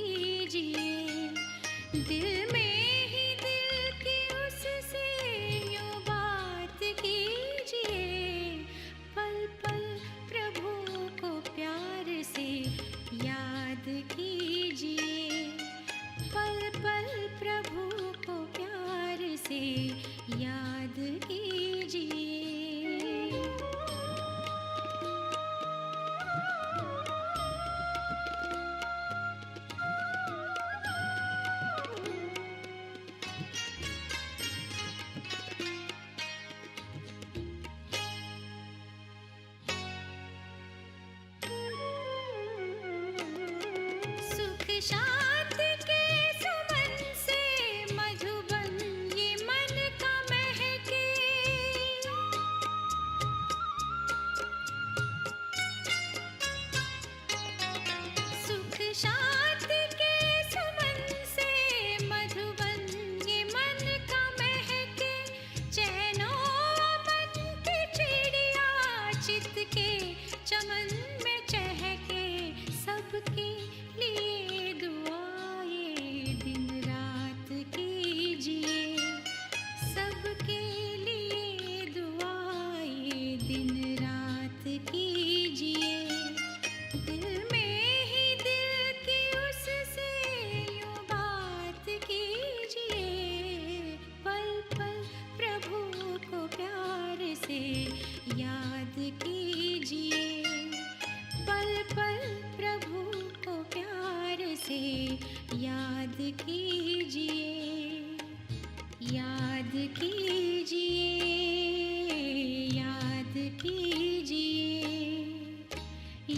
कीजिए, दिल में ही दिल की उससे यूं बात कीजिए, पल पल प्रभु को प्यार से याद कीजिए, पल पल प्रभु को प्यार से याद कीजिए। सुख शांति के सुमन से मधुबन ये मन का महके, सुख शांति के सुमन से मधुबन ये मन का महके, चैनो अमन की चिड़िया चित के चमन में चहके, सबके लिए दुआएं दिन रात कीजिए, सबके लिए दुआएं दिन रात कीजिए, दिल में ही दिल की उससे यूं बात कीजिए, पल पल प्रभु को प्यार से याद कीजिए, पल पल प्रभु को प्यार से याद कीजिए, याद कीजिए, याद कीजिए,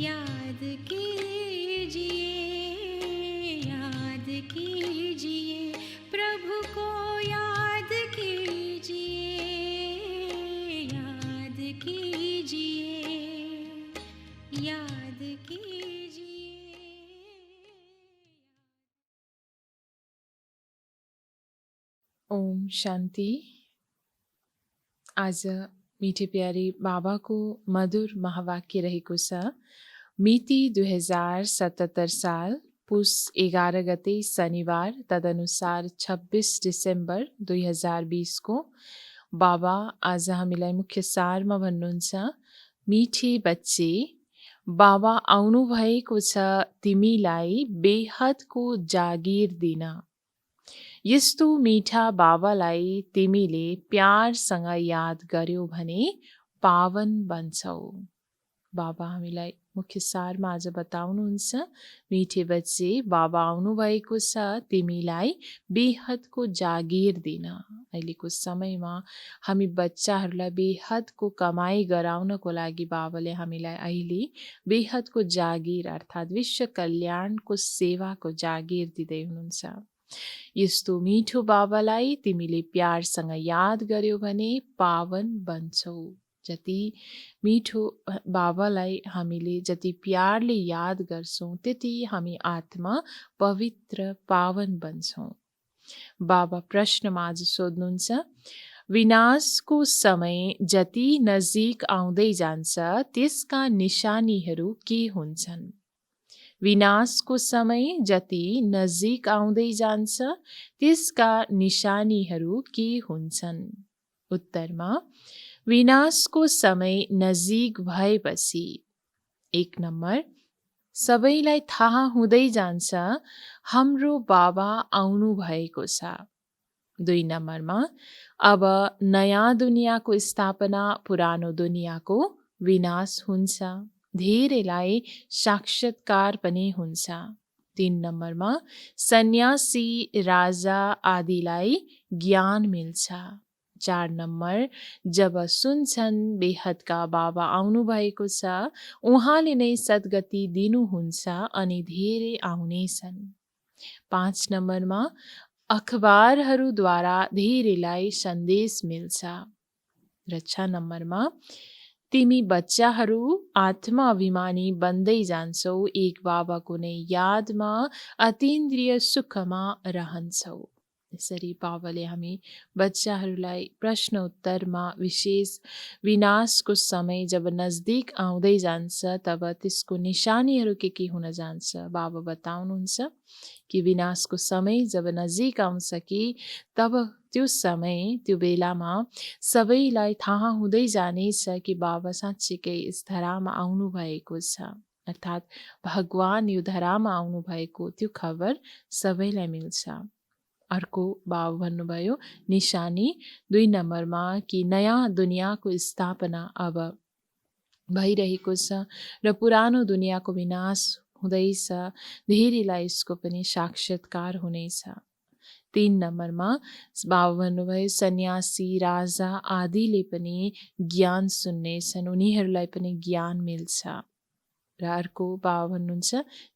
याद कीजिए, याद कीजिए, प्रभु को याद कीजिए, याद कीजिए, याद कीजिए। ओम शांति। आज मीठे प्यारे बाबा को मधुर महावाक्य रहेको छ। मिति 2077 साल पुस 11 गते शनिबार, तदनुसार 26 डिसेम्बर 2020 को बाबा आज हामीलाई मुख्य सारमा भन्नुहुन्छ, मिठे बच्चे, बाबा आउनु भएको छ तिमीलाई बेहदको जागिर दिन। यस्तो मिठा बाबालाई तिमीले प्यारसँग याद गर्यौ भने पावन बन्छौ। बाबा हामीलाई मुख्य सारमा आज बताउनुहुन्छ, मिठे बच्चे, बाबा आउनुभएको छ तिमीलाई बेहदको जागिर दिन। अहिलेको समयमा हामी बच्चाहरूलाई बेहदको कमाई गराउनको लागि बाबाले हामीलाई अहिले बेहदको जागिर अर्थात् विश्व कल्याणको सेवाको जागिर दिँदै हुनुहुन्छ। यस्तो मिठो बाबालाई तिमीले प्यारसँग याद गर्यौ भने पावन बन्छौ। जति मिठो बाबालाई हामीले जति प्यारले याद गर्छौँ त्यति हामी आत्मा पवित्र पावन बन्छौँ। बाबा प्रश्नमा आज सोध्नुहुन्छ, विनाशको समय जति नजिक आउँदै जान्छ त्यसका निशानीहरू के हुन्छन्? विनाशको समय जति नजिक आउँदै जान्छ त्यसका निशानीहरू के हुन्छन्? उत्तरमा, विनाशको समय नजिक भएपछि 1 नम्बर, सबैलाई थाहा हुँदै जान्छ हाम्रो बाबा आउनु भएको छ। 2 नम्बरमा, अब नयाँ दुनियाँको स्थापना, पुरानो दुनियाँको विनाश हुन्छ। धेरैलाई साक्षात्कार पनि हुन्छ। 3 नम्बरमा, सन्यासी, राजा आदिलाई ज्ञान मिल्छ। 4 नम्बर, जब सुन्छन् बेहदका बाबा आउनुभएको छ, उहाँले नै सद्गति दिनुहुन्छ अनि धेरै आउनेछन्। 5 नम्बरमा, अखबारहरूद्वारा धेरैलाई सन्देश मिल्छ। र 6 नम्बरमा, तिमी बच्चाहरू आत्मा अभिमानी बन्दै जान्छौ, एक बाबाको नै यादमा अतीन्द्रिय सुखमा रहन्छौ। यसरी बाबाले हामी बच्चाहरूलाई प्रश्न उत्तरमा विशेष विनाशको समय जब नजदिक आउँदै जान्छ तब त्यसको निशानीहरू के हुन जान्छ बाबा बताउनुहुन्छ कि विनाशको समय जब नजिक आउँछ कि तब त्यो समय त्यो बेलामा सबैलाई थाहा हुँदै जानेछ कि बाबा साँच्चीकै यस धरामा आउनुभएको छ, अर्थात् भगवान यो धरामा आउनुभएको त्यो खबर सबैलाई मिल्छ। अर्को बाबा भन्नुभयो निशानी 2 नम्बरमा कि नयाँ दुनियाँको स्थापना अब भइरहेको छ र पुरानो दुनियाँको विनाश हुँदैछ, धेरैलाई यसको पनि साक्षात्कार हुनेछ। 3 नम्बरमा बाबा भन्नुभयो सन्यासी राजा आदिले पनि ज्ञान सुन्नेछन्, उनीहरूलाई पनि ज्ञान मिल्छ। र अर्को बाबा भन्नुहुन्छ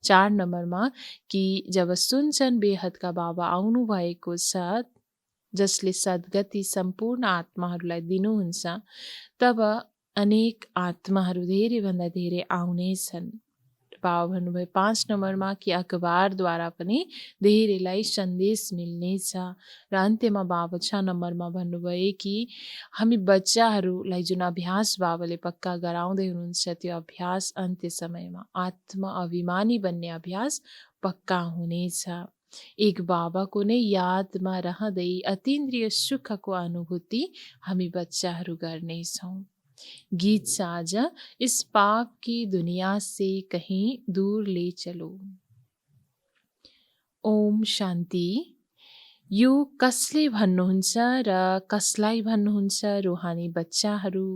4 नम्बरमा कि जब सुन्छन् बेहदका बाबा आउनुभएको छ जसले सद्गति सम्पूर्ण आत्माहरूलाई दिनुहुन्छ, तब अनेक आत्माहरू धेरैभन्दा धेरै आउनेछन्। बाबा भन्नुभयो 5 नम्बरमा कि अखबारद्वारा पनि धेरैलाई सन्देश मिल्नेछ। र अन्त्यमा बाबा 6 नम्बरमा भन्नुभयो कि हामी बच्चाहरूलाई जुन अभ्यास बाबाले पक्का गराउँदै हुनुहुन्छ त्यो अभ्यास अन्त्य समयमा आत्मा अभिमानी बन्ने अभ्यास पक्का हुनेछ। एक बाबाको नै यादमा रहँदै अतीन्द्रिय सुखको अनुभूति हामी बच्चाहरू गर्नेछौँ। गीत छ आज इस पाप की दुनिया से कहीं दूर ले चलो। ओम शान्ति। यो कसले भन्नुहुन्छ र कसलाई भन्नुहुन्छ? रुहानी बच्चाहरू।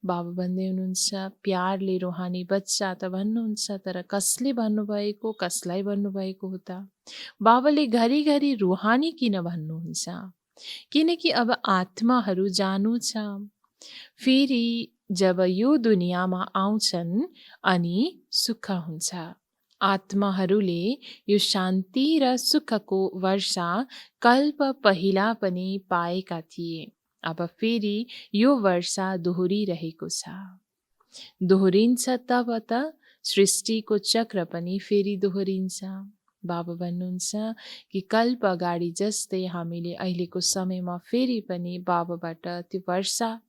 बाबा भन्दै हुनुहुन्छ प्यारले रुहानी बच्चा त भन्नुहुन्छ, तर कसले भन्नुभएको, कसलाई भन्नुभएको हो त? बाबाले घरिघरि रुहानी किन भन्नुहुन्छ? किनकि अब आत्माहरू जानु छ। फेरि जब यो दुनियाँमा आउँछन् अनि सुख हुन्छ। आत्माहरूले यो शान्ति र सुखको वर्षा कल्प पहिला पनि पाएका थिए। अब फेरि यो वर्षा दोहोरिरहेको छ। दोहोरिन्छ तब त सृष्टिको चक्र पनि फेरि दोहोरिन्छ। बाबा भन्नुहुन्छ कि कल्प अगाडि जस्तै हामीले अहिलेको समयमा फेरि पनि बाबाबाट त्यो वर्षा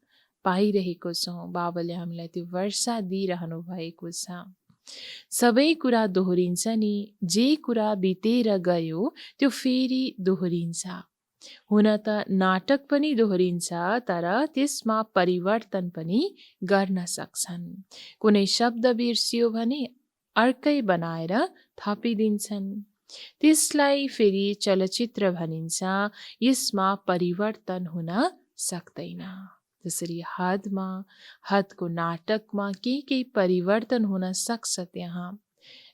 पाइरहेको छौँ। बाबाले हामीलाई त्यो वर्षा दिइरहनु भएको छ। सबै कुरा दोहोरिन्छ नि, जे कुरा बितेर गयो त्यो फेरि दोहोरिन्छ। हुन त नाटक पनि दोहोरिन्छ, तर त्यसमा परिवर्तन पनि गर्न सक्छन्। कुनै शब्द बिर्सियो भने अर्कै बनाएर थपिदिन्छन्। त्यसलाई फेरि चलचित्र भनिन्छ। यसमा परिवर्तन हुन सक्दैन। जसरी हदमा, हदको नाटकमा केही परिवर्तन हुन सक्छ, त्यहाँ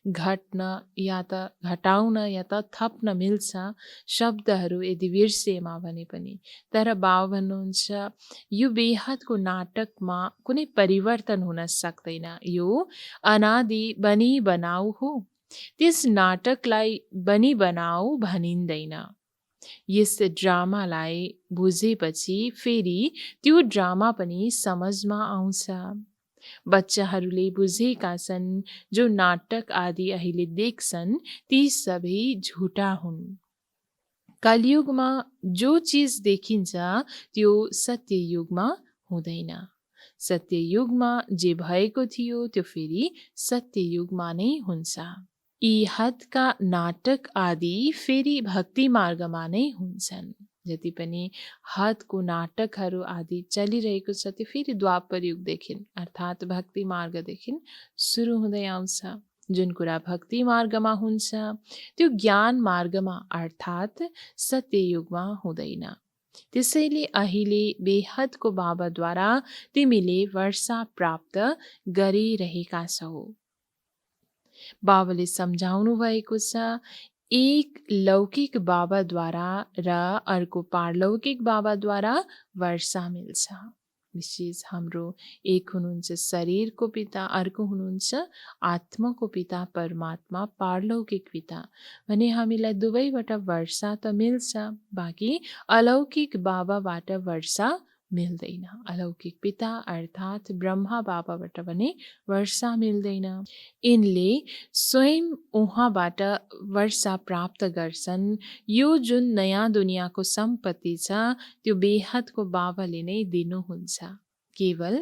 घट्न या त घटाउन या त थप्न मिल्छ शब्दहरू यदि बिर्सेमा भने पनि। तर बाबा भन्नुहुन्छ यो बेहदको नाटकमा कुनै परिवर्तन हुन सक्दैन। यो अनादि बनी बनाऊ हो। त्यस नाटकलाई बनी बनाऊ भनिँदैन। यस ड्रामालाई बुझेपछि फेरि त्यो ड्रामा पनि समझमा आउँछ। बच्चाहरूले बुझेका छन् जो नाटक आदि अहिले देख्छन् ती सबै झुटा हुन्। कलियुगमा जो चिज देखिन्छ त्यो सत्ययुगमा हुँदैन। सत्ययुगमा जे भएको थियो त्यो फेरि सत्ययुगमा नै हुन्छ। यी हदका नाटक आदि फेरि भक्ति मार्गमा नै हुन्छन्। जति पनि हदको नाटकहरू आदि चलिरहेको छ त्यो फेरि द्वापर युगदेखि अर्थात् भक्ति मार्गदेखि सुरु हुँदै आउँछ। जुन कुरा भक्ति मार्गमा हुन्छ त्यो ज्ञान मार्गमा अर्थात् सत्ययुगमा हुँदैन। त्यसैले अहिले बेहदको बाबाद्वारा तिमीले वर्षा प्राप्त गरिरहेका छौ। बाबाले सम्झाउनु भएको छ एक लौकिक बाबाद्वारा र अर्को पारलौकिक बाबाद्वारा वर्षा मिल्छ। विशेष हाम्रो एक हुनुहुन्छ शरीरको पिता, अर्को हुनुहुन्छ आत्माको पिता परमात्मा पारलौकिक पिता। भने हामीलाई दुवैबाट वर्षा त मिल्छ, बाँकी अलौकिक बाबाबाट वर्षा मिल्दैन। अलौकिक पिता अर्थात् ब्रह्मा बाबाबाट भने वर्षा मिल्दैन। यिनले स्वयं उहाँबाट वर्षा प्राप्त गर्छन्। यो जुन नयाँ दुनियाँको सम्पत्ति छ त्यो बेहदको बाबाले नै दिनुहुन्छ, केवल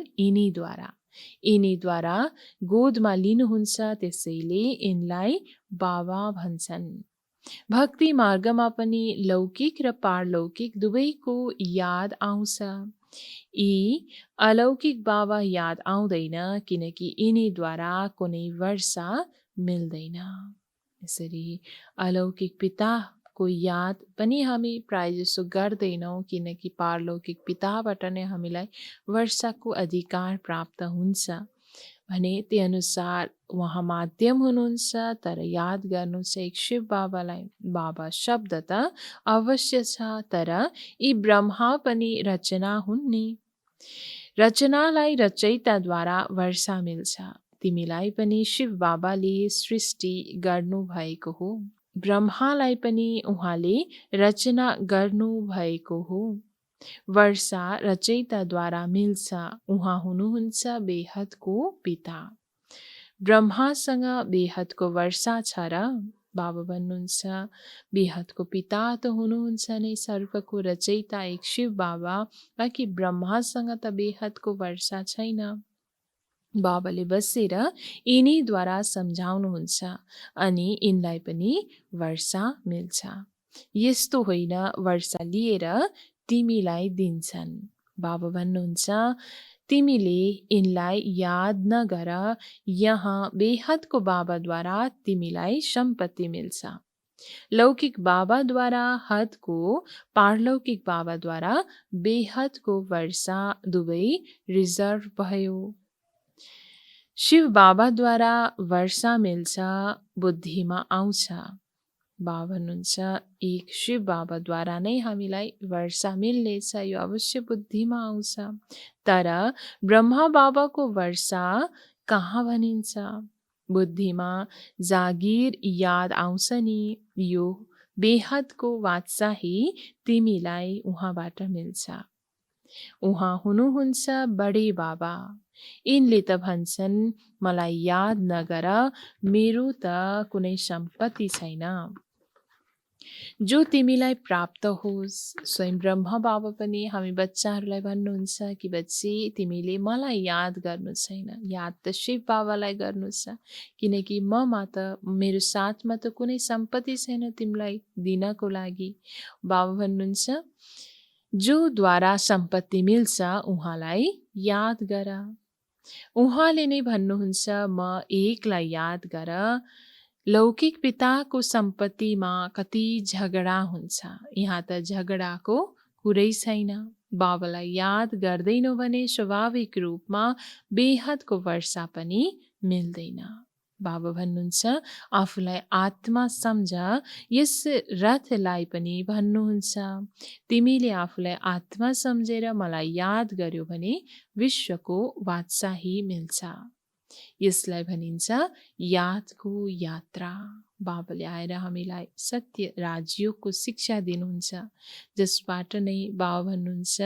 यिनीद्वारा गोदमा लिनुहुन्छ, त्यसैले यिनलाई बाबा भन्छन्। भक्ति मार्गमा पनि लौकिक र पारलौकिक दुवैको याद आउँछ। यी अलौकिक बाबा याद आउँदैन किनकि यिनीद्वारा कुनै वर्षा मिल्दैन। यसरी अलौकिक पिताको याद पनि हामी प्रायःजसो गर्दैनौँ किनकि पारलौकिक पिताबाट नै हामीलाई वर्षाको अधिकार प्राप्त हुन्छ भने त्यही अनुसार उहाँ माध्यम हुनुहुन्छ। तर याद गर्नु चाहिँ एक शिव बाबालाई। बाबा शब्द त अवश्य छ, तर यी ब्रह्मा पनि रचना हुन् नि। रचनालाई रचयिताद्वारा वर्षा मिल्छ। तिमीलाई पनि शिव बाबाले सृष्टि गर्नुभएको हो, ब्रह्मालाई पनि उहाँले रचना गर्नुभएको हो। वर्षा रचयिताद्वारा मिल्छ। उहाँ हुनुहुन्छ बेहदको पिता। ब्रह्मासँग बेहदको वर्षा छ र? बाबा भन्नुहुन्छ बेहदको पिता त हुनुहुन्छ नै, सर्वको रचयिता एक शिव बाबा, बाँकी ब्रह्मासँग त बेहदको वर्षा छैन। बाबाले बसेर यिनीद्वारा सम्झाउनुहुन्छ अनि यिनलाई पनि वर्षा मिल्छ। यस्तो होइन वर्षा लिएर तिमीलाई दिन्छन्। बाबा भन्नुहुन्छ तिमीले यिनलाई याद नगर, यहाँ बेहदको बाबाद्वारा तिमीलाई सम्पत्ति मिल्छ। लौकिक बाबाद्वारा हदको, पारलौकिक बाबाद्वारा बेहदको वर्षा दुवै रिजर्भ भयो। शिव बाबाद्वारा वर्षा मिल्छ, बुद्धिमा आउँछ। बाबा भन्नुहुन्छ एक शिव बाबाद्वारा नै हामीलाई वर्षा मिल्नेछ, यो अवश्य बुद्धिमा आउँछ। तर ब्रह्मा बाबाको वर्षा कहाँ भनिन्छ? बुद्धिमा जागिर याद आउँछ नि। यो बेहदको वात्साही तिमीलाई उहाँबाट मिल्छ। उहाँ हुनुहुन्छ बडे बाबा। यिनले त भन्छन् मलाई याद नगर, मेरो त कुनै सम्पत्ति छैन जो तिमीलाई प्राप्त होस्। स्वयं ब्रह्मा बाबा पनि हामी बच्चाहरूलाई भन्नुहुन्छ कि बच्ची तिमीले मलाई याद गर्नु छैन, याद त शिव बाबालाई गर्नु छ किनकि ममा त, मेरो साथमा त कुनै सम्पत्ति छैन तिमीलाई दिनको लागि। बाबा भन्नुहुन्छ जो द्वारा सम्पत्ति मिल्छ उहाँलाई याद गर। उहाँले नै भन्नुहुन्छ म एकलाई याद गर। लौकिक पिताको सम्पत्तिमा कति झगडा हुन्छ, यहाँ त झगडाको कुरै छैन। बाबालाई याद गर्दैनौ भने स्वाभाविक रूपमा बेहदको वर्षा पनि मिल्दैन। बाबा भन्नुहुन्छ आफूलाई आत्मा सम्झ। यस रथलाई पनि भन्नुहुन्छ तिमीले आफूलाई आत्मा सम्झेर मलाई याद गर्यो भने विश्वको बादशाही मिल्छ। यसलाई भनिन्छ यादको यात्रा। बाबाले आएर हामीलाई सत्य राजयोगको शिक्षा दिनुहुन्छ, जसबाट नै बाबा भन्नुहुन्छ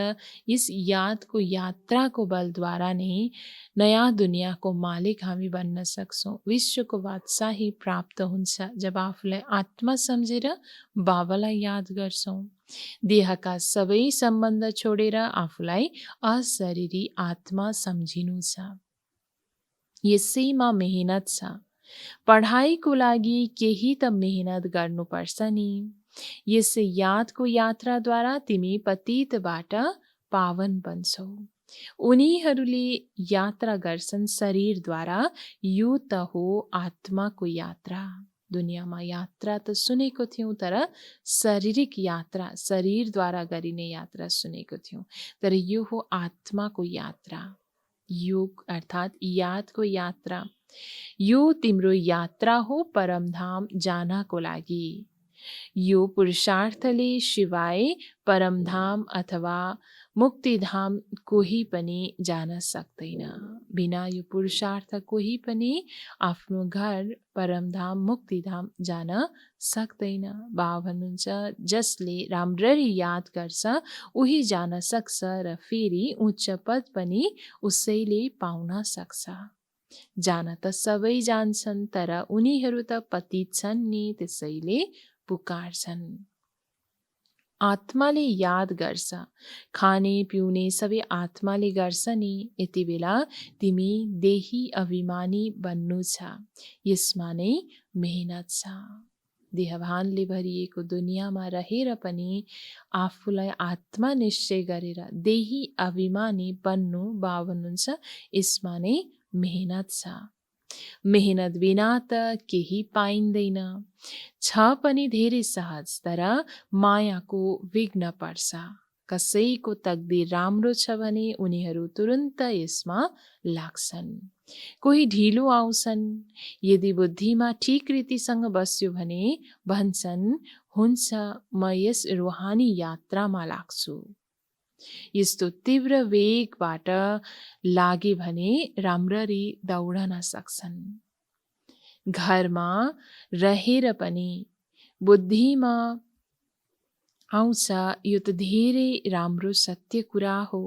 यस यादको यात्राको बलद्वारा नै नयाँ दुनियाँको मालिक हामी बन्न सक्छौँ। विश्वको बादशाही प्राप्त हुन्छ जब आफूलाई आत्मा सम्झेर बाबालाई याद गर्छौँ। देहका सबै सम्बन्ध छोडेर आफूलाई अशरीरी आत्मा सम्झिनु छ। यसैमा मेहनत छ। पढाइको लागि केही त मेहनत गर्नुपर्छ नि। यस यादको यात्राद्वारा तिमी पतितबाट पावन बन्छौ। उनीहरूले यात्रा गर्छन् शरीरद्वारा, यो त हो आत्माको यात्रा। दुनियाँमा यात्रा त सुनेको थियौँ, तर शारीरिक यात्रा, शरीरद्वारा गरिने यात्रा सुनेको थियौँ, तर यो हो आत्माको यात्रा। योग अर्थात् यादको यात्रा। यो तिम्रो यात्रा हो परमधाम जानको लागि। यो पुरुषार्थले शिवाय परमधाम अथवा मुक्तिधाम कोही पनि जान सक्दैन। बिना यो पुरुषार्थ कोही पनि आफ्नो घर परमधाम मुक्तिधाम जान सक्दैन। बाबा भन्नुहुन्छ जसले राम्ररी याद गर्छ उही जान सक्छ र फेरि उच्च पद पनि उसैले पाउन सक्छ। जान त सबै जान्छन् तर उनीहरू त पतित छन् नि, त्यसैले पुकार्छन्। आत्माले याद गर्छ, खाने पिउने सबै आत्माले गर्छ नि। यति बेला तिमी देही अभिमानी बन्नु छ, यसमा नै मेहनत छ। देहभानले भरिएको दुनियाँमा रहेर पनि आफूलाई आत्मा निश्चय गरेर देही अभिमानी बन्नु बाबा भन्नुहुन्छ यसमा नै मेहनत छ। मेहनत बिना त केही पाइँदैन। छ पनि धेरै सहज, तर मायाको विघ्न पर्छ। कसैको तकदिर राम्रो छ भने उनीहरू तुरुन्त यसमा लाग्छन्। कोही ढिलो आउँछन्। यदि बुद्धिमा ठिक रीतिसँग बस्यो भने भन्छन् हुन्छ म यस रुहानी यात्रामा लाग्छु। यस्तो तीव्र वेगबाट लागे भने राम्ररी दौडन सक्छन्। घरमा रहेर पनि बुद्धिमा आउँछ यो त धेरै राम्रो सत्य कुरा हो।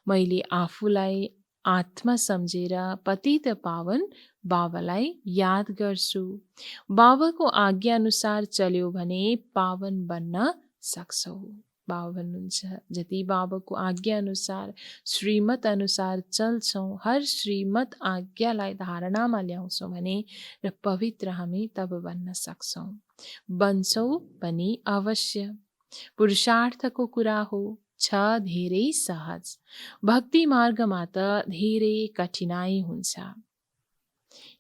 मैले आफूलाई आत्मा सम्झेर पतित पावन बाबालाई याद गर्छु। बाबाको आज्ञा अनुसार चल्यो भने पावन बन्न सक्छौ। बाबा भन्नुहुन्छ जति बाबाको आज्ञा अनुसार श्रीमत अनुसार चल्छौँ, हर श्रीमत आज्ञालाई धारणामा ल्याउँछौँ भने र पवित्र हामी तब बन्न सक्छौँ। बन्छौँ पनि अवश्य। पुरुषार्थको कुरा हो, छ धेरै सहज। भक्ति मार्गमा त धेरै कठिनाई हुन्छ।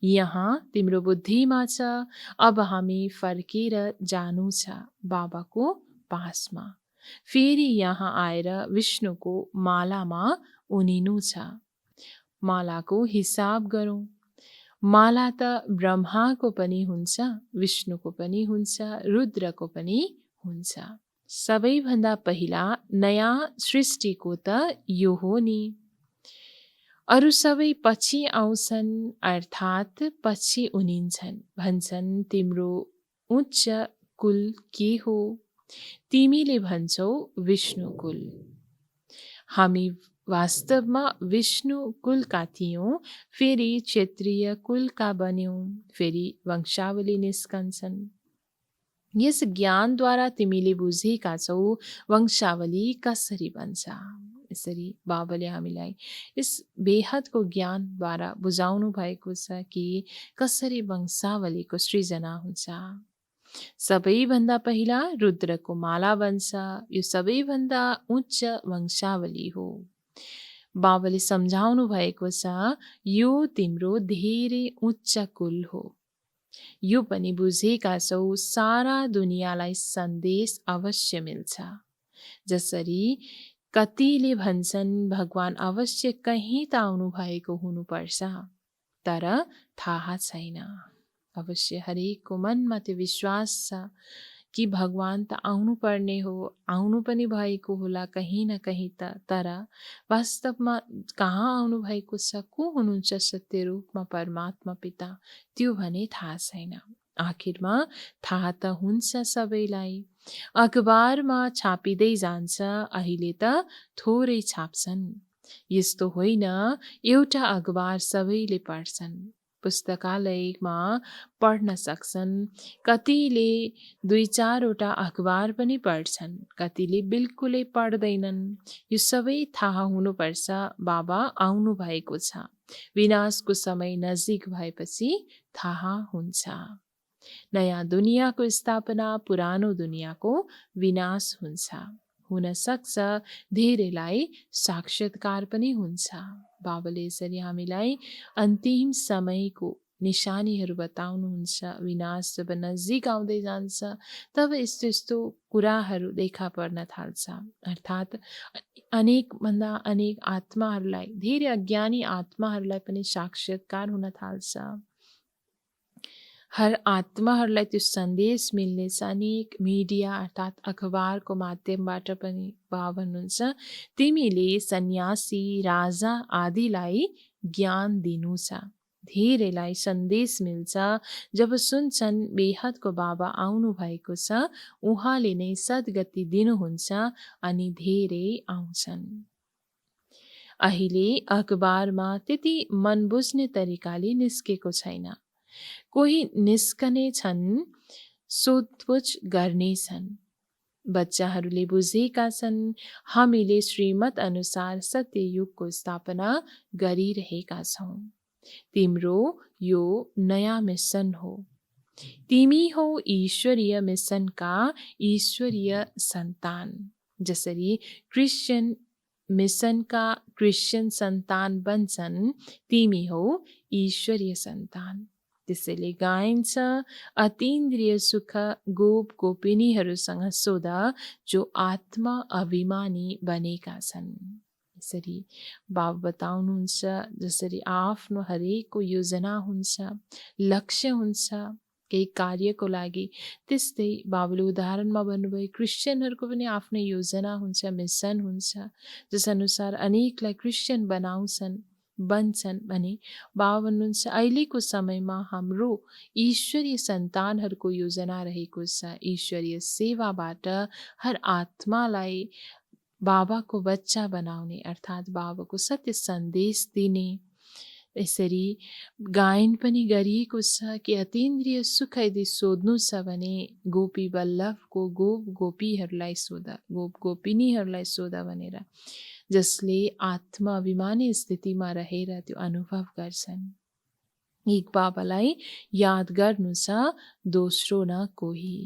यहाँ तिम्रो बुद्धिमा छ, अब हामी फर्केर जानु छ बाबाको पासमा। फेरि यहाँ आएर विष्णुको मालामा उनिनु छ। मालाको हिसाब गरौँ। माला त ब्रह्माको पनि हुन्छ, विष्णुको पनि हुन्छ, रुद्रको पनि हुन्छ। सबैभन्दा पहिला नयाँ सृष्टिको त यो हो नि। अरू सबै पछि आउँछन्, अर्थात् पछि उनिन्छन्। भन्छन् तिम्रो उच्च कुल के हो? तिमीले भन्छौ विष्णु कुल। हामी वास्तवमा विष्णु कुलका थियौँ, फेरि क्षेत्रीय कुलका बन्यौँ, फेरि वंशावली निस्कन्छन्। यस ज्ञानद्वारा तिमीले बुझेका छौ वंशावली कसरी बन्छ। यसरी बाबाले हामीलाई यस बेहदको ज्ञानद्वारा बुझाउनु भएको छ कि कसरी वंशावलीको सृजना हुन्छ। सबैभन्दा पहिला रुद्रको माला बन्छ। यो सबैभन्दा उच्च वंशावली हो। बाबाले सम्झाउनु भएको छ यो तिम्रो धेरै उच्च कुल हो। यो पनि बुझेका छौ सारा दुनियाँलाई सन्देश अवश्य मिल्छ। जसरी कतिले भन्छन् भगवान अवश्य कहीँ त आउनु भएको हुनुपर्छ, तर थाहा छैन। अवश्य हरेकको मनमा त्यो विश्वास छ कि भगवान त आउनु पर्ने हो, आउनु पनि भएको होला कहीँ न कहीँ त, तर वास्तवमा कहाँ आउनु भएको छ, को हुनुहुन्छ सत्य रूपमा परमात्मा पिता, त्यो भने थाहा छैन। आखिरमा थाहा त हुन्छ सबैलाई। अखबारमा छापिँदै जान्छ, अहिले त थोरै छाप्छन्। यस्तो होइन एउटा अखबार सबैले पढ्छन्। पुस्तकालयमा पढ्न सक्छन्। कतिले 2-4वटा अखबार पनि पढ्छन्, कतिले बिल्कुलै पढ्दैनन्। यो सबै थाहा हुनुपर्छ बाबा आउनु भएको छ। विनाशको समय नजिक भएपछि थाहा हुन्छ। नयाँ दुनियाँको स्थापना, पुरानो दुनियाँको विनाश हुन्छ। हुन सक्छ धेरैलाई साक्षात्कार पनि हुन्छ। बाबाले यसरी हामीलाई अन्तिम समयको निशानीहरू बताउनुहुन्छ। विनाश जब नजिक आउँदै जान्छ तब यस्तो यस्तो कुराहरू देखा पर्न थाल्छ। अर्थात् अनेकभन्दा अनेक आत्माहरूलाई, धेरै अज्ञानी आत्माहरूलाई पनि साक्षात्कार हुन थाल्छ। हर आत्माहरूलाई त्यो सन्देश मिल्नेछ। अनेक मिडिया अर्थात् अखबारको माध्यमबाट पनि बाबा भन्नुहुन्छ तिमीले सन्यासी राजा आदिलाई ज्ञान दिनु छ। धेरैलाई सन्देश मिल्छ जब सुन्छन् बेहदको बाबा आउनु भएको छ, उहाँले नै सद्गति दिनुहुन्छ अनि धेरै आउँछन्। अहिले अखबारमा त्यति मन बुझ्ने तरिकाले निस्केको छैन। कोही निस्कने छन्, सोधपुछ गर्नेछन्। बच्चाहरूले बुझेका छन् हामीले श्रीमत अनुसार सत्ययुगको स्थापना गरिरहेका छौँ। तिम्रो यो नयाँ मिसन हो। तिमी हो ईश्वरीय मिसनका ईश्वरीय सन्तान। जसरी क्रिस्चियन मिसनका क्रिस्चियन सन्तान बन्छन्, तिमी हो ईश्वरीय सन्तान। त्यसैले गाइन्छ अतीन्द्रिय सुख गोप गोपिनीहरूसँग सोध जो आत्मा अभिमानी बनेका छन्। यसरी बाबा बताउनुहुन्छ जसरी आफ्नो हरेकको योजना हुन्छ, लक्ष्य हुन्छ केही कार्यको लागि, त्यस्तै बाबाले उदाहरणमा भन्नुभयो क्रिस्चियनहरूको पनि आफ्नै योजना हुन्छ, मिसन हुन्छ, जसअनुसार अनेकलाई क्रिस्चियन बन्छन् भने बाबा भन्नुहुन्छ अहिलेको समयमा हाम्रो ईश्वरीय सन्तानहरूको योजना रहेको छ। ईश्वरीय सेवाबाट हर आत्मालाई बाबाको बच्चा बनाउने अर्थात् बाबाको सत्य सन्देश दिने। यसरी गायन पनि गरिएको छ कि अतीन्द्रिय सुख यदि सोध्नु छ भने गोपी वल्लभको गोप गोपीहरूलाई सोध, गोप गोपिनीहरूलाई सोध भनेर, जसले आत्मा अभिमानी स्थितिमा रहेर त्यो अनुभव गर्छन्। एक बाबालाई याद गर्नु छ, दोस्रो न कोही।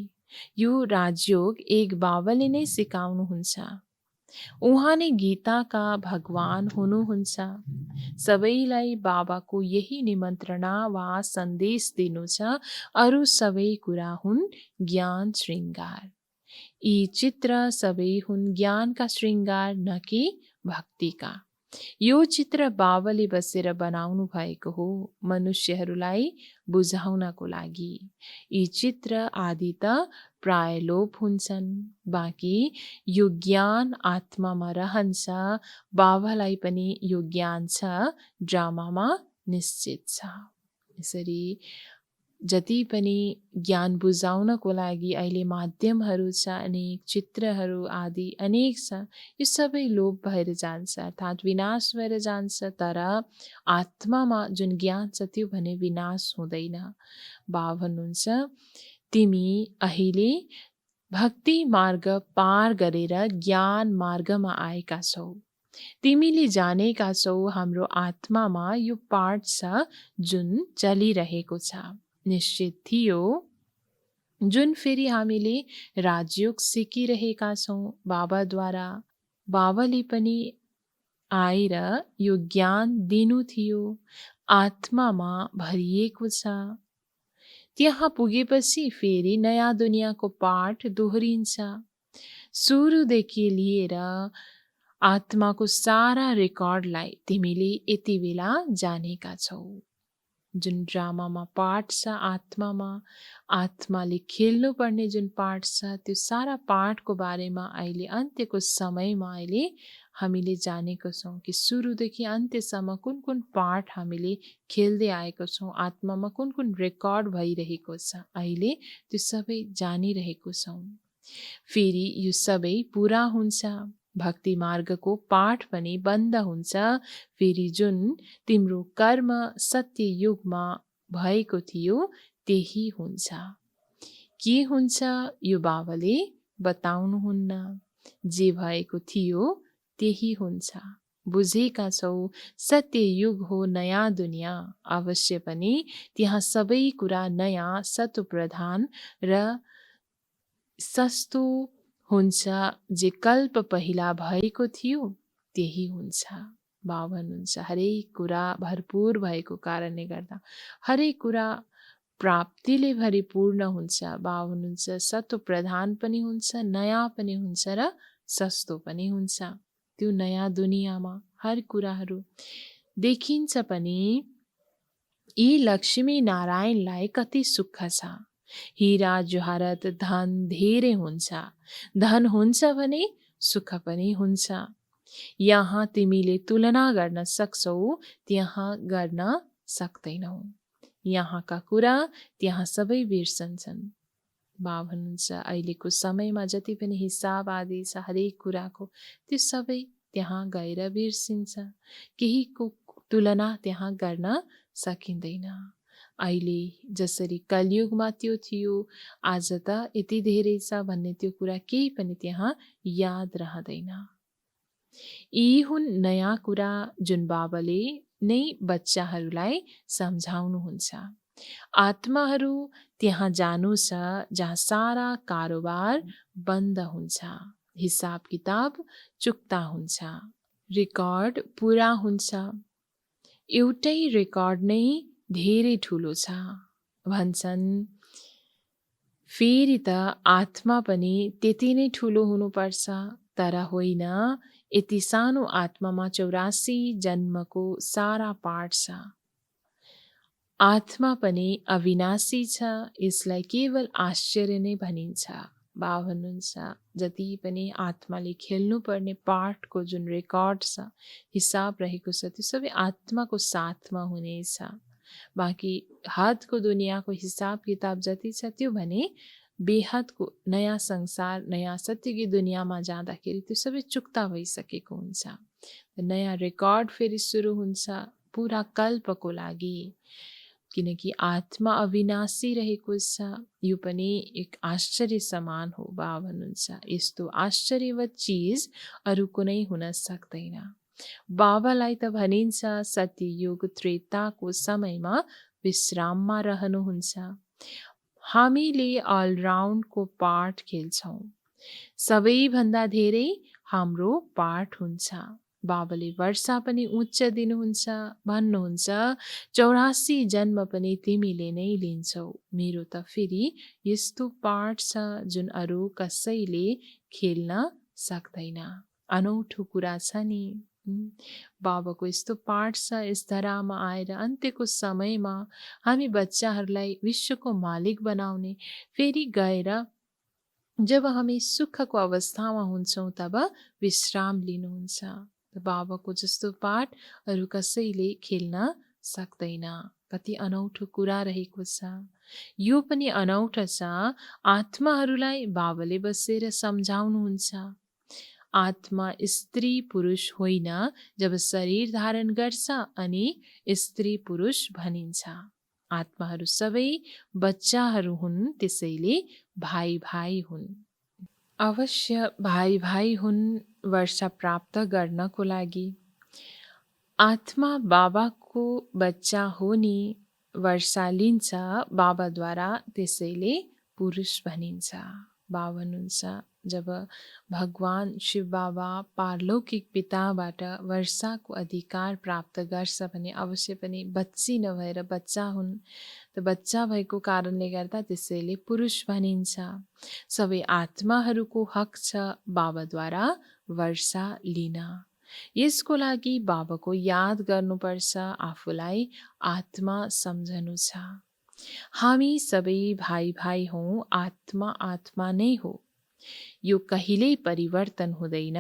यो राजयोग एक बाबाले नै सिकाउनुहुन्छ। उहाँ नै गीताका भगवान हुनुहुन्छ। सबैलाई बाबाको यही निमन्त्रणा वा सन्देश दिनु छ। अरू सबै कुरा हुन् ज्ञान श्रृङ्गार। यी चित्र सबै हुन् ज्ञानका श्रृङ्गार न कि भक्तिका। यो चित्र बाबाले बसेर बनाउनु भएको हो मनुष्यहरूलाई बुझाउनको लागि। यी चित्र आदि त प्राय लोप हुन्छन्, बाँकी यो ज्ञान आत्मामा रहन्छ। बाबालाई पनि यो ज्ञान छ, ड्रामामा निश्चित छ। यसरी जति पनि ज्ञान बुझाउनको लागि अहिले माध्यमहरू छ, अनेक चित्रहरू आदि अनेक छ, यो सबै लोप भएर जान्छ अर्थात् विनाश भएर जान्छ। तर आत्मामा जुन ज्ञान छ त्यो भने विनाश हुँदैन। बाबा भन्नुहुन्छ तिमी अहिले भक्ति मार्ग पार गरेर ज्ञान मार्गमा आएका छौ। तिमीले जानेका छौ हाम्रो आत्मामा यो पाठ छ जुन चलिरहेको छ। निश्चित थियो जुन फेरि हामीले राजयोग सिकिरहेका छौँ बाबाद्वारा। बाबाले पनि आएर यो ज्ञान दिनु थियो, आत्मामा भरिएको छ। त्यहाँ पुगेपछि फेरि नयाँ दुनियाँको पाठ दोहोरिन्छ। सुरुदेखि लिएर आत्माको सारा रेकर्डलाई तिमीले यति बेला जानेका छौ। जुन ड्रामामा पाठ छ आत्मामा, आत्माले खेल्नुपर्ने जुन पाठ छ त्यो सारा पाठको बारेमा अहिले अन्त्यको समयमा अहिले हामीले जानेको छौँ कि सुरुदेखि अन्त्यसम्म कुन कुन पाठ हामीले खेल्दै आएको छौँ, आत्मामा कुन कुन रेकर्ड भइरहेको छ, अहिले त्यो सबै जानिरहेको छौँ। फेरि यो सबै पुरा हुन्छ। भक्ति मार्गको पाठ पनि बन्द हुन्छ। फेरि जुन तिम्रो कर्म सत्य युगमा भएको थियो त्यही हुन्छ। के हुन्छ यो बाबाले बताउनुहुन्न। जे भएको थियो त्यही हुन्छ। बुझेका छौ सत्य युग हो नयाँ दुनियाँ। अवश्य पनि त्यहाँ सबै कुरा नयाँ सत्प्रधान र सस्तो हुन्छ। जे कल्प पहिला भएको थियो त्यही हुन्छ। बाबा भन्नुहुन्छ हरेक कुरा भरपूर भएको कारणले गर्दा हरेक कुरा प्राप्तिले भरिपूर्ण हुन्छ। बाबा भन्नुहुन्छ सत्व प्रधान पनि हुन्छ, नयाँ पनि हुन्छ र सस्तो पनि हुन्छ। त्यो नयाँ दुनियाँमा हर कुराहरू देखिन्छ पनि यी लक्ष्मी नारायणलाई कति सुख छ। हीरा जवाहरत धन धेरै हुन्छ। धन हुन्छ भने सुख पनि हुन्छ। यहाँ तिमीले तुलना गर्न सक्छौ, त्यहाँ गर्न सक्दैनौ। यहाँका कुरा त्यहाँ सबै बिर्सन्छन्। बाबा भन्नुहुन्छ अहिलेको समयमा जति पनि हिसाब आदि छ हरेक कुराको, त्यो सबै त्यहाँ गएर बिर्सिन्छ। केहीको तुलना त्यहाँ गर्न सकिँदैन। अहिले जसरी कलियुगमा त्यो थियो, आज त यति धेरै छ भन्ने त्यो कुरा केही पनि त्यहाँ याद रहँदैन। यी हुन् नयाँ कुरा जुन बाबाले नै बच्चाहरूलाई सम्झाउनुहुन्छ। आत्माहरू त्यहाँ जानु छ जहाँ सारा कारोबार बन्द हुन्छ, हिसाब किताब चुक्ता हुन्छ, रेकर्ड पुरा हुन्छ। एउटै रेकर्ड नै धेरै ठुलो छ भन्छन्। फेरि त आत्मा पनि त्यति नै ठुलो हुनुपर्छ, तर होइन। यति सानो आत्मामा 84 जन्मको सारा पाठ छ। आत्मा पनि अविनाशी छ, यसलाई केवल आश्चर्य नै भनिन्छ। बाबा भन्नुहुन्छ जति पनि आत्माले खेल्नुपर्ने पाठको जुन रेकर्ड छ, हिसाब रहेको छ, त्यो सबै आत्माको साथमा हुनेछ। बाँकी हदको दुनियाँको हिसाब किताब जति छ त्यो भने बेहदको नयाँ संसार, नयाँ सत्यकी दुनियाँमा जाँदाखेरि त्यो सबै चुक्ता भइसकेको हुन्छ। नयाँ रेकर्ड फेरि सुरु हुन्छ पुरा कल्पको लागि, किनकि आत्मा अविनाशी रहेको छ। यो पनि एक आश्चर्य समान हो। बाबा भन्नुहुन्छ यस्तो आश्चर्यवत चिज अरू कुनै हुन सक्दैन। बाबालाई त भनिन्छ सत्ययुग त्रेताको समयमा विश्राममा रहनुहुन्छ। हामीले अलराउन्डको पाठ खेल्छौँ। सबैभन्दा धेरै हाम्रो पाठ हुन्छ। बाबाले वर्षा पनि उच्च दिनुहुन्छ, भन्नुहुन्छ 84 जन्म पनि तिमीले नै लिन्छौ। मेरो त फेरि यस्तो पाठ छ जुन अरू कसैले खेल्न सक्दैन। अनौठो कुरा छ नि। बाबाको यस्तो पाठ छ, यस धरामा आएर अन्त्यको समयमा हामी बच्चाहरूलाई विश्वको मालिक बनाउने, फेरि गएर जब हामी सुखको अवस्थामा हुन्छौँ तब विश्राम लिनुहुन्छ। बाबाको जस्तो पाठ अरू कसैले खेल्न सक्दैन। कति अनौठो कुरा रहेको छ। यो पनि अनौठो छ, आत्माहरूलाई बाबाले बसेर सम्झाउनुहुन्छ। आत्मा स्त्री पुरुष होइन, जब शरीर धारण गर्छ अनि स्त्री पुरुष भनिन्छ। आत्माहरू सबै बच्चाहरू हुन्, त्यसैले भाइ भाइ हुन्। अवश्य भाइ भाइ हुन् वर्षा प्राप्त गर्नको लागि। आत्मा बाबाको बच्चा हो नि, वर्षा लिन्छ बाबाद्वारा, त्यसैले पुरुष भनिन्छ। बाबा भन्नुहुन्छ जब भगवान शिव बाबा पारलौकिक पिताबाट वर्षाको अधिकार प्राप्त गर्छ भने अवश्य पनि बच्ची नभएर बच्चा हुन्। त बच्चा भएको कारणले गर्दा त्यसैले पुरुष भनिन्छ। सबै आत्माहरूको हक छ बाबाद्वारा वर्षा लिन। यसको लागि बाबाको याद गर्नुपर्छ, आफूलाई आत्मा सम्झनु छ। हामी सबै भाइ भाइ हौँ, आत्मा आत्मा नै हो। यो कहिल्यै परिवर्तन हुँदैन।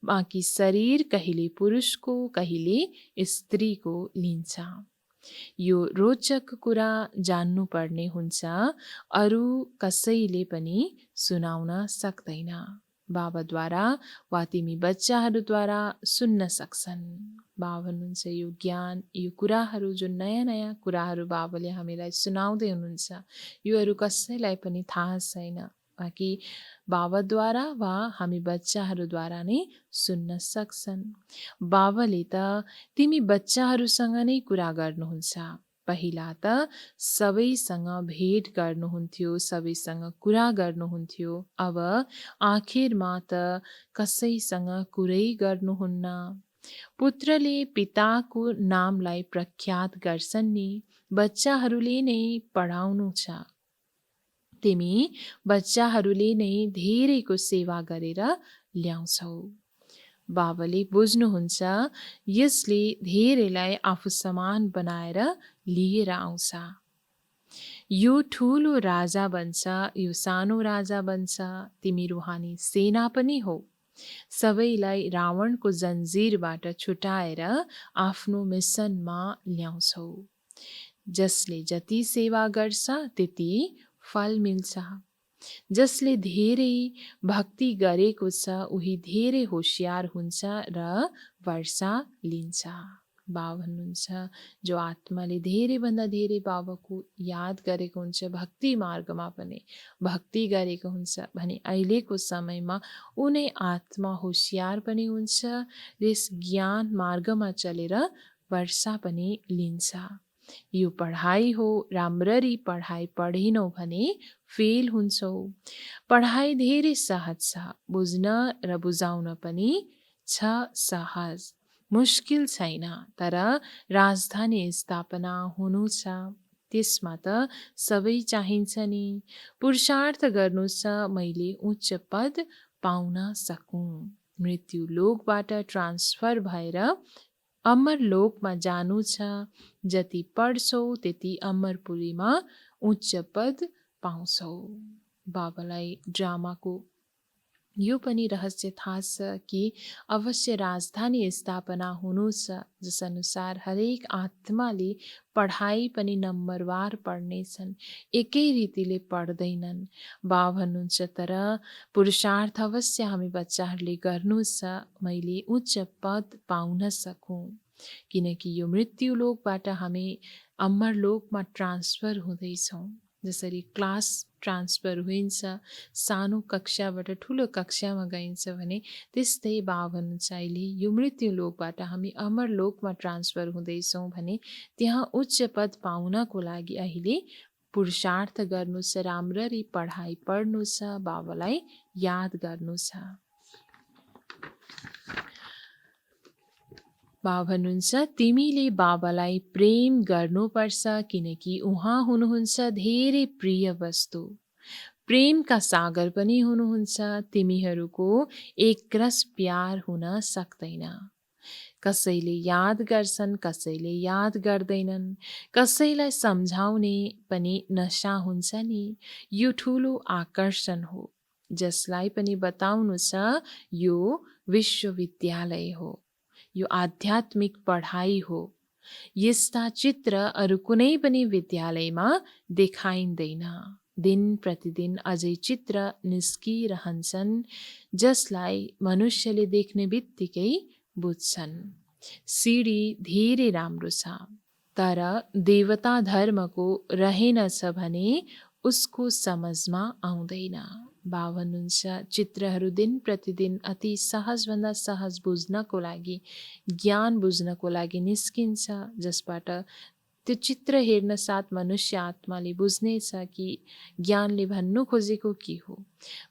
बाँकी शरीर कहिले पुरुषको कहिले स्त्रीको लिन्छ। यो रोचक कुरा जान्नुपर्ने हुन्छ, अरू कसैले पनि सुनाउन सक्दैन। बाबाद्वारा वा तिमी बच्चाहरूद्वारा सुन्न सक्छन्। बाबा भन्नुहुन्छ यो ज्ञान, यो कुराहरू जुन नयाँ नयाँ कुराहरू बाबाले हामीलाई सुनाउँदै हुनुहुन्छ, यो अरू कसैलाई पनि थाहा छैन। बाँकी बाबाद्वारा वा हामी बच्चाहरूद्वारा नै सुन्न सक्छन्। बाबाले त तिमी बच्चाहरूसँग नै कुरा गर्नुहुन्छ। पहिला त सबैसँग भेट गर्नुहुन्थ्यो, सबैसँग कुरा गर्नुहुन्थ्यो। अब आखिरमा त कसैसँग कुरै गर्नुहुन्न। पुत्रले पिताको नामलाई प्रख्यात गर्छन् नि, बच्चाहरूले नै पढाउनु छ। तिमी बच्चाहरूले नै धेरैको सेवा गरेर ल्याउँछौ। बाबाले बुझ्नुहुन्छ यसले धेरैलाई आफू समान बनाएर लिएर आउँछ। यो ठुलो राजा बन्छ, यो सानो राजा बन्छ, तिमी रुहानी सेना पनि हो। सबैलाई रावणको जन्जिरबाट छुटाएर आफ्नो मिसनमा ल्याउँछौ। जसले जति सेवा गर्छ त्यति फल मिल्छ। जसले धेरै भक्ति गरेको छ उही धेरै होशियार हुन्छ र वर्षा लिन्छ। बाबा भन्नुहुन्छ जो आत्माले धेरैभन्दा धेरै बाबाको याद गरेको हुन्छ, भक्ति मार्गमा पनि भक्ति गरेको हुन्छ भने अहिलेको समयमा उनी आत्मा होशियार पनि हुन्छ र यस ज्ञान मार्गमा चलेर वर्षा पनि लिन्छ। यो पढाइ हो, राम्ररी पढाइ पढेनौ भने फेल हुन्छौ। पढाइ धेरै सहज छ, बुझ्न र बुझाउन पनि छ सहज, मुस्किल छैन। तर राजधानी स्थापना हुनु छ, त्यसमा त सबै चाहिन्छ नि। पुरुषार्थ गर्नु छ मैले उच्च पद पाउन सकूँ। मृत्यु लोकबाट ट्रान्सफर भएर अमर लोकमा जानु छ। जति पढ्छौ त्यति अमरपुरीमा उच्च पद पाउँछौ। बाबालाई ड्रामाको यो पनि रहस्य थाहा छ कि अवश्य राजधानी स्थापना हुनु छ, जसअनुसार हरेक आत्माले पढाइ पनि नम्बरवार पढ्नेछन्, एकै रीतिले पढ्दैनन्। बाबा भन्नुहुन्छ तर पुरुषार्थ अवश्य हामी बच्चाहरूले गर्नु छ, मैले उच्च पद पाउन सकूँ। किनकि यो मृत्यु लोकबाट हामी अमर लोकमा ट्रान्सफर हुँदैछौँ। जसरी क्लास ट्रान्सफर हुन्छ, सानो कक्षाबाट ठुलो कक्षामा गइन्छ भने त्यस्तै बाबा भन्नुहुन्छ अहिले यो मृत्यु लोकबाट हामी अमर लोकमा ट्रान्सफर हुँदैछौँ भने त्यहाँ उच्च पद पाउनको लागि अहिले पुरुषार्थ गर्नु छ, राम्ररी पढाइ पढ्नु छ, बाबालाई याद गर्नु छ। बाबा भन्नुहुन्छ तिमीले बाबालाई प्रेम गर्नुपर्छ किनकि उहाँ हुनुहुन्छ धेरै प्रिय वस्तु, प्रेमका सागर पनि हुनुहुन्छ। तिमीहरूको एकरस प्यार हुन सक्दैन। कसैले याद गर्छन्, कसैले याद गर्दैनन्, कसैलाई सम्झाउने पनि नशा हुन्छ नि। यो ठुलो आकर्षण हो। जसलाई पनि बताउनु छ यो विश्वविद्यालय हो, यो आध्यात्मिक पढाइ हो। यस्ता चित्र अरू कुनै पनि विद्यालयमा देखाइँदैन। दिन प्रतिदिन अझै चित्र निस्किरहन्छन् जसलाई मनुष्यले देख्ने बित्तिकै बुझ्छन्। सिडी धेरै राम्रो छ, तर देवता धर्मको रहेनछ भने उसको समझमा आउँदैन। बाबा भन्नुहुन्छ चित्रहरू दिन प्रतिदिन अति सहजभन्दा सहज बुझ्नको लागि, ज्ञान बुझ्नको लागि निस्किन्छ, जसबाट त्यो चित्र हेर्न साथ मनुष्य आत्माले बुझ्नेछ कि ज्ञानले भन्नु खोजेको के हो।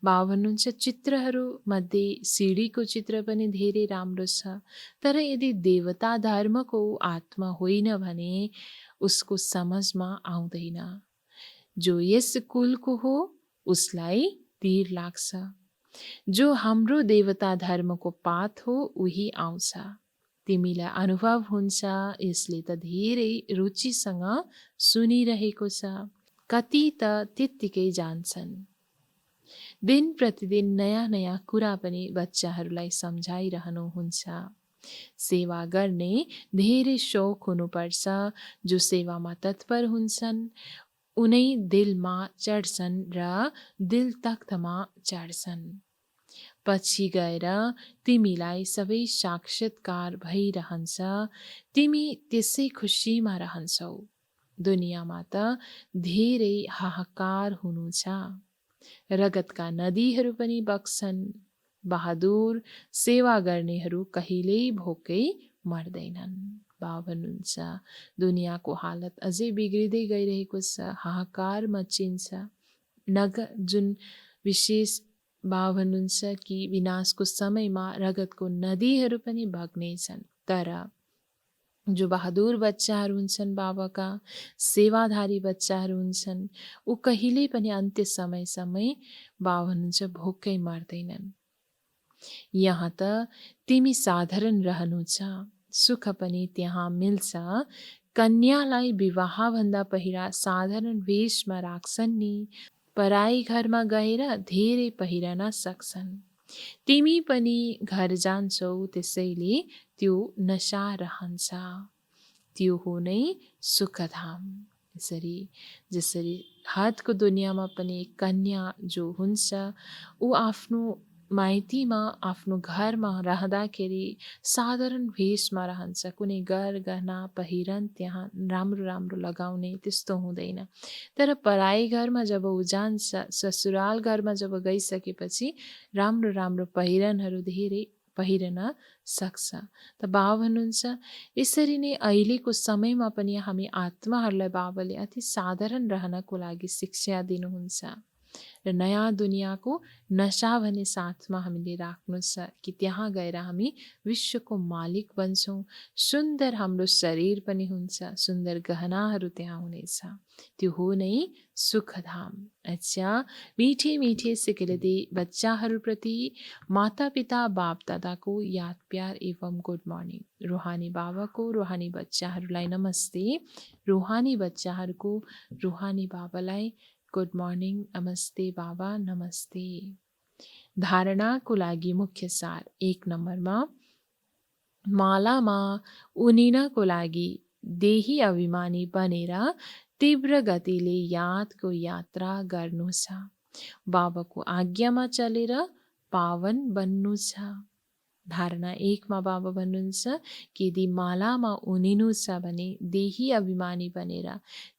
बाबा भन्नुहुन्छ चित्रहरू मध्ये सिडीको चित्र पनि धेरै राम्रो छ, तर यदि देवता धर्मको आत्मा होइन भने उसको समझमा आउँदैन। जो यस कुलको हो उसलाई तीर लाग्छ, जो हाम्रो देवता धर्मको पात हो उही आउँछ। तिमीलाई अनुभव हुन्छ, यसले त धेरै रुचिसँग सुनिरहेको छ, कति त त्यत्तिकै जान्छन्। दिन प्रतिदिन नयाँ नयाँ कुरा पनि बच्चाहरूलाई सम्झाइरहनुहुन्छ। सेवा गर्ने धेरै शौक हुनुपर्छ। जो सेवामा तत्पर हुन्छन् उनै दिलमा चढ्छन् र दिल तख्तमा चढ्छन्। पछि गएर तिमीलाई सबै साक्षात्कार भइरहन्छ, तिमी त्यसै खुसीमा रहन्छौ। दुनियाँमा त धेरै हाहाकार हुनु छ, रगतका नदीहरू पनि बग्छन्। बहादुर सेवा गर्नेहरू कहिल्यै भोकै मर्दैनन्। बाबा भन्नुहुन्छ दुनियाँको हालत अझै बिग्रिँदै गइरहेको छ, हाहाकार मचिन्छ। जुन विशेष बाबा भन्नुहुन्छ कि विनाशको समयमा रगतको नदीहरू पनि बग्नेछन्, तर जो बहादुर बच्चाहरू हुन्छन्, बाबाका सेवाधारी बच्चाहरू हुन्छन्, ऊ कहिल्यै पनि अन्त्य समयसम्म बाबा भन्नुहुन्छ भोकै मर्दैनन्। यहाँ त तिमी साधारण रहनु छ, सुख पनि त्यहाँ मिल्छ। कन्यालाई विवाहभन्दा पहिला साधारण वेशमा राख्छन् नि, पराई घरमा गएर धेरै पहिरन सक्छन्। तिमी पनि घर जान्छौ, त्यसैले त्यो नशा रहन्छ। त्यो हो नै सुखधाम। यसरी जसरी हातको दुनियाँमा पनि कन्या जो हुन्छ ऊ आफ्नो माइतीमा आफ्नो घरमा रहँदाखेरि साधारण भेषमा रहन्छ। कुनै गहना पहिरन त्यहाँ राम्रो राम्रो लगाउने त्यस्तो हुँदैन। तर पराई घरमा जब ऊ जान्छ, ससुराल घरमा जब गइसकेपछि राम्रो राम्रो पहिरनहरू धेरै पहिरन सक्छ। त बाबा भन्नुहुन्छ यसरी नै अहिलेको समयमा पनि हामी आत्माहरूलाई बाबाले अति साधारण रहनको लागि शिक्षा दिनुहुन्छ। र नयाँ दुनियाँको नशा भने साथमा हामीले राख्नु छ कि त्यहाँ गएर हामी विश्वको मालिक बन्छौँ। सुन्दर हाम्रो शरीर पनि हुन्छ, सुन्दर गहनाहरू त्यहाँ हुनेछ। त्यो हो नै सुखधाम। अच्छा, मीठे मीठे सिकलती बच्चाहरूप्रति माता पिता बाप दादाको याद प्यार एवं गुड मर्निङ। रूहानी बाबाको रूहानी बच्चाहरूलाई नमस्ते, रूहानी बच्चाहरूको रूहानी बाबालाई गुड मर्निङ, नमस्ते बाबा, नमस्ते। धारणाको लागि मुख्य सार 1 नम्बरमा मालामा उनिनको लागि देही अभिमानी बनेर तीव्र गतिले यादको यात्रा गर्नु छ। बाबाको आज्ञामा चलेर पावन बन्नु छ। धारणा 1 मा बाबा भन्नुहुन्छ कि यदि मालामा उनिनु छ भने देही अभिमानी बनेर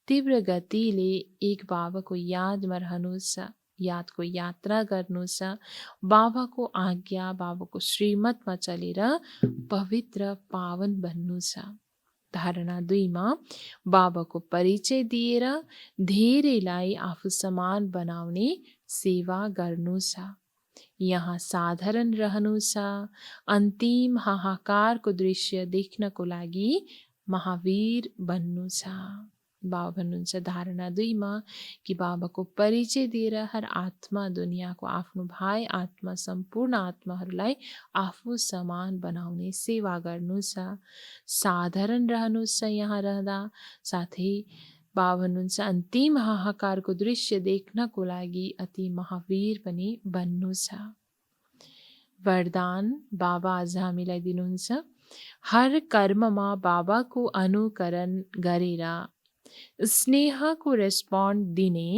तीव्र गतिले एक बाबाको यादमा रहनु छ, यादको यात्रा गर्नु छ। बाबाको आज्ञा बाबाको श्रीमतमा चलेर पवित्र पावन बन्नु छ। धारणा 2 मा बाबाको परिचय दिएर धेरैलाई आफू समान बनाउने सेवा गर्नु छ। यहाँ साधारण रहनु छ। अन्तिम हाहाकारको दृश्य देख्नको लागि महावीर बन्नु छ। बाबा भन्नुहुन्छ धारणा 2 मा कि बाबाको परिचय दिएर हर आत्मा दुनियाँको आफ्नो भाइ आत्मा सम्पूर्ण आत्माहरूलाई आफू समान बनाउने सेवा गर्नु छ। साधारण रहनु छ यहाँ रहँदा। साथै बाबा भन्नुहुन्छ अन्तिम हाहाकारको दृश्य देख्नको लागि अति महावीर पनि बन्नु छ। वरदान बाबा आज हामीलाई दिनुहुन्छ, हर कर्ममा बाबाको अनुकरण गरेर स्नेहको रेस्पोन्ड दिने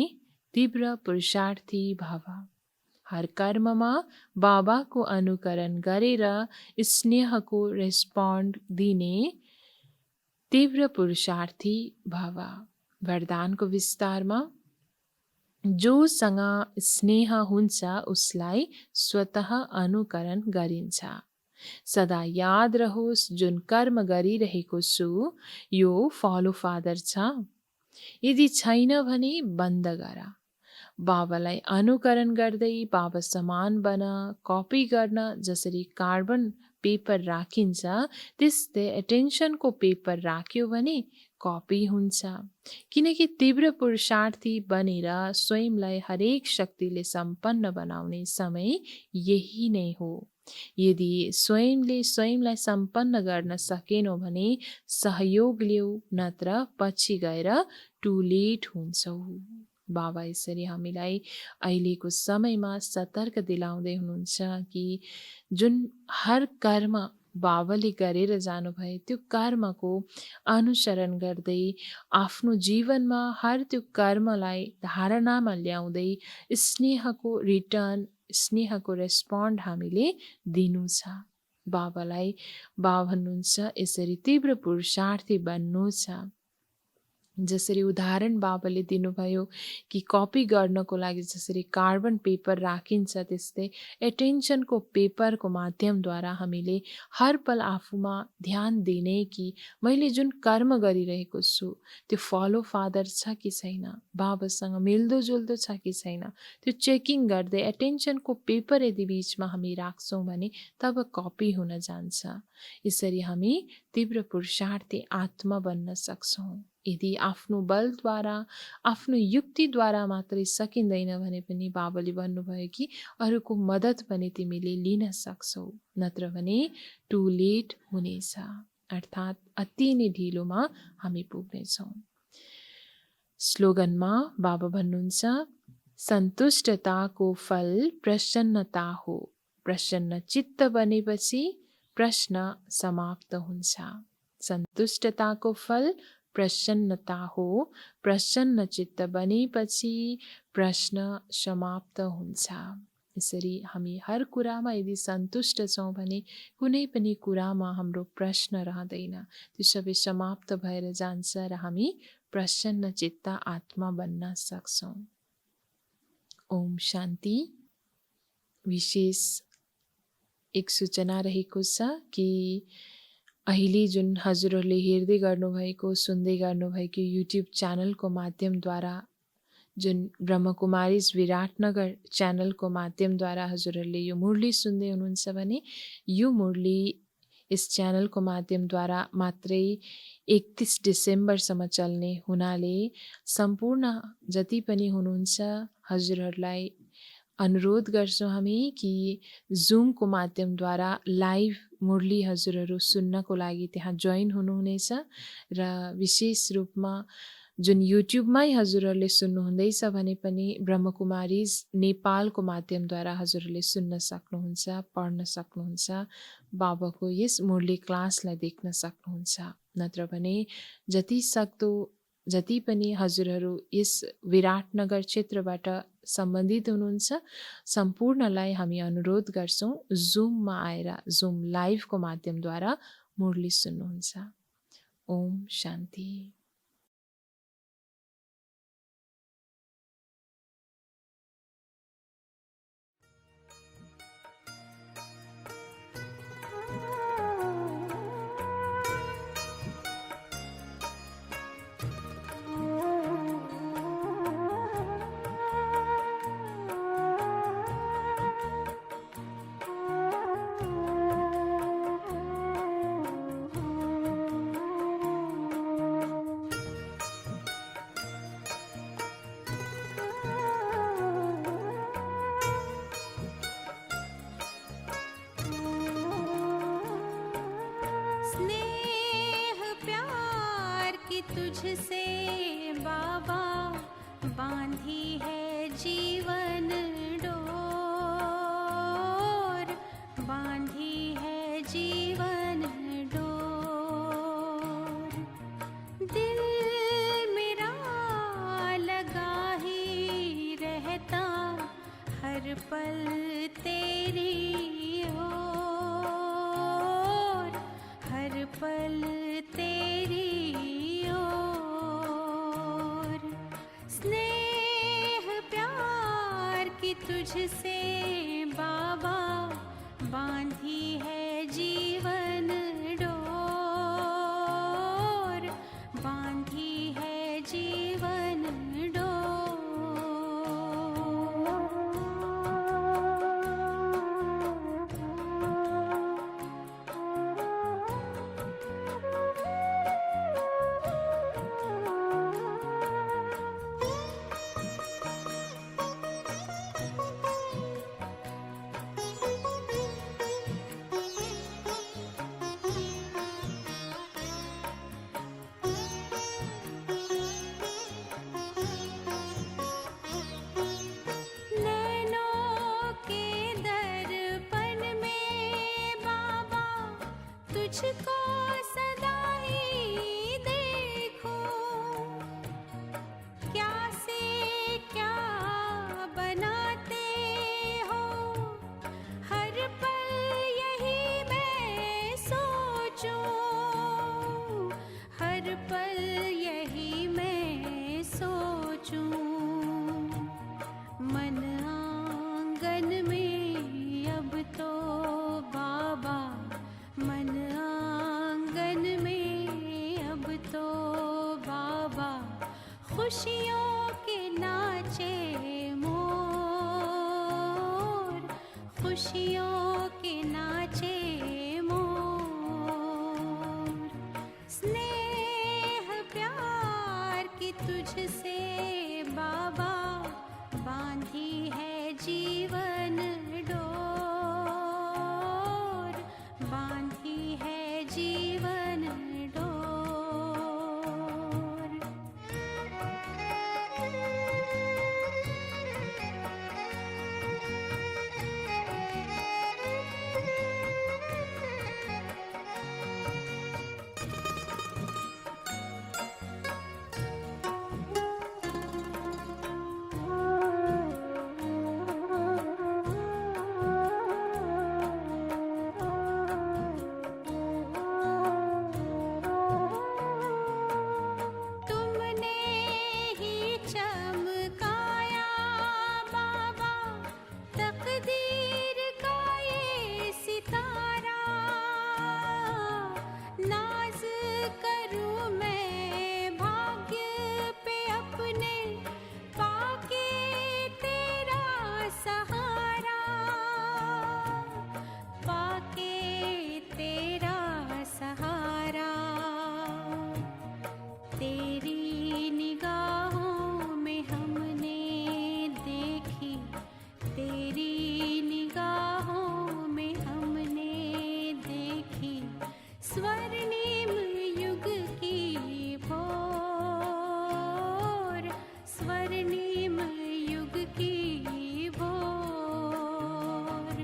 तीव्र पुरुषार्थी भव। हर कर्ममा बाबाको अनुकरण गरेर स्नेहको रेस्पोन्ड दिने तीव्र पुरुषार्थी भव। वरदानको विस्तारमा जोसँग स्नेह हुन्छ उसलाई स्वतः अनुकरण गरिन्छ। सदा याद रहोस् जुन कर्म गरिरहेको छु यो फलो फादर छ। यदि छैन भने बन्द गर। बाबालाई अनुकरण गर्दै बाबा समान बन। कपी गर्न जसरी कार्बन पेपर राखिन्छ त्यस्तै एटेन्सनको पेपर राख्यो भने कपी हुन्छ। किनकि तीव्र पुरुषार्थी बनेर स्वयंलाई हरेक शक्तिले सम्पन्न बनाउने समय यही नै हो। यदि स्वयंलाई सम्पन्न गर्न सकेनौ भने सहयोग लिऊ, नत्र पछि गएर टु लेट हुन्छौ। बाबा यसरी हामीलाई अहिलेको समयमा सतर्क दिलाउँदै हुनुहुन्छ कि जुन हर कर्म बाबाले गरेर जानुभए त्यो कर्मको अनुसरण गर्दै आफ्नो जीवनमा हर त्यो कर्मलाई धारणामा ल्याउँदै स्नेहको रिटर्न, स्नेहको रेस्पोन्ड हामीले दिनु छ। बाबालाई बाबा भन्नुहुन्छ यसरी तीव्र पुरुषार्थी बन्नु छ। जसरी उदाहरण बाबाले दिनुभयो कि कपी गर्नको लागि जसरी कार्बन पेपर राखिन्छ त्यस्तै एटेन्सनको पेपरको माध्यमद्वारा हामीले हर पल आफूमा ध्यान दिने कि मैले जुन कर्म गरिरहेको छु त्यो फलो फादर छ कि छैन, बाबासँग मिल्दोजुल्दो छ कि छैन, त्यो चेकिङ गर्दै एटेन्सनको पेपर यदि बिचमा हामी राख्छौँ भने तब कपी हुन जान्छ। यसरी हामी तीव्र पुरुषार्थी आत्मा बन्न सक्छौँ। यदि आफ्नो बलद्वारा आफ्नो युक्तिद्वारा मात्रै सकिँदैन भने पनि बाबाले भन्नुभयो कि अरूको मद्दत पनि तिमीले लिन सक्छौ, नत्र भने टु लेट हुनेछ, अर्थात् अति नै ढिलोमा हामी पुग्नेछौँ। स्लोगनमा बाबा भन्नुहुन्छ, सन्तुष्टताको फल प्रसन्नता हो, प्रसन्न चित्त बनेपछि प्रश्न समाप्त हुन्छ। सन्तुष्टताको फल प्रसन्नता हो, प्रसन्न चित्त बनेपछि प्रश्न समाप्त हुन्छ। यसरी हामी हर कुरामा यदि सन्तुष्ट छौँ भने कुनै पनि कुरामा हाम्रो प्रश्न रहँदैन, त्यो सबै समाप्त भएर जान्छ र हामी प्रसन्न चित्त आत्मा बन्न सक्छौँ। ओम शान्ति। विशेष एक सूचना रहेको छ कि अहिले जुन हजुरहरूले हेर्दै गर्नुभएको सुन्दै गर्नुभएको युट्युब च्यानलको माध्यमद्वारा, जुन ब्रह्मकुमारीज विराटनगर च्यानलको माध्यमद्वारा हजुरहरूले यो मुरली सुन्दै हुनुहुन्छ भने यो मुरली यस च्यानलको माध्यमद्वारा मात्रै 31 डिसेम्बरसम्म चल्ने हुनाले सम्पूर्ण जति पनि हुनुहुन्छ हजुरहरूलाई अनुरोध गर्छौँ हामी कि जुमको माध्यमद्वारा लाइभ मुरली हजुरहरू सुन्नको लागि त्यहाँ जोइन हुनुहुनेछ र विशेष रूपमा जुन युट्युबमै हजुरहरूले सुन्नुहुँदैछ भने पनि ब्रह्मकुमारीज नेपालको माध्यमद्वारा हजुरहरूले सुन्न सक्नुहुन्छ, पढ्न सक्नुहुन्छ, बाबाको यस मुरली क्लासलाई देख्न सक्नुहुन्छ। नत्र भने जति सक्दो जति पनि हजुरहरू यस विराटनगर क्षेत्रबाट सम्बन्धित हुनुहुन्छ सम्पूर्णलाई हामी अनुरोध गर्छौँ जुममा आएर जुम लाइभको माध्यमद्वारा मुरली सुन्नुहुन्छ। ओम शान्ति। तुझसे बाबा बांधी है जीवन डोर, बांधी है जीवन डोर। दिल मेरा लगा ही रहता हर पल तेरी ओर, हर पल तेरी तुझसे बाबा बांधी है जीवन डोर, बांधी है जीवन तुझको सदा ही देखूं, क्या से क्या बनाते हो, हर पल यही मैं सोचूं, हर पल यही मैं सोचूं। मन आंगन में अब तो बाबा, मन आंगन में अब तो बाबा, खुशियों के नाचे मोर, खुशियों के नाचे मोर। स्नेह प्यार तकदीर का ये सितारा, नाज करूं मैं भाग्य पे अपने, पाके तेरा सहारा, पाके तेरा सहारा। तेरी निगाहों में हमने देखी, तेरी निगाहों में हमने देखी स्वर्णिम युग की भोर, स्वर्णिम युग की भोर।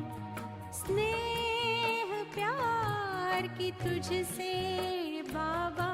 स्नेह प्यार की तुझसे बाबा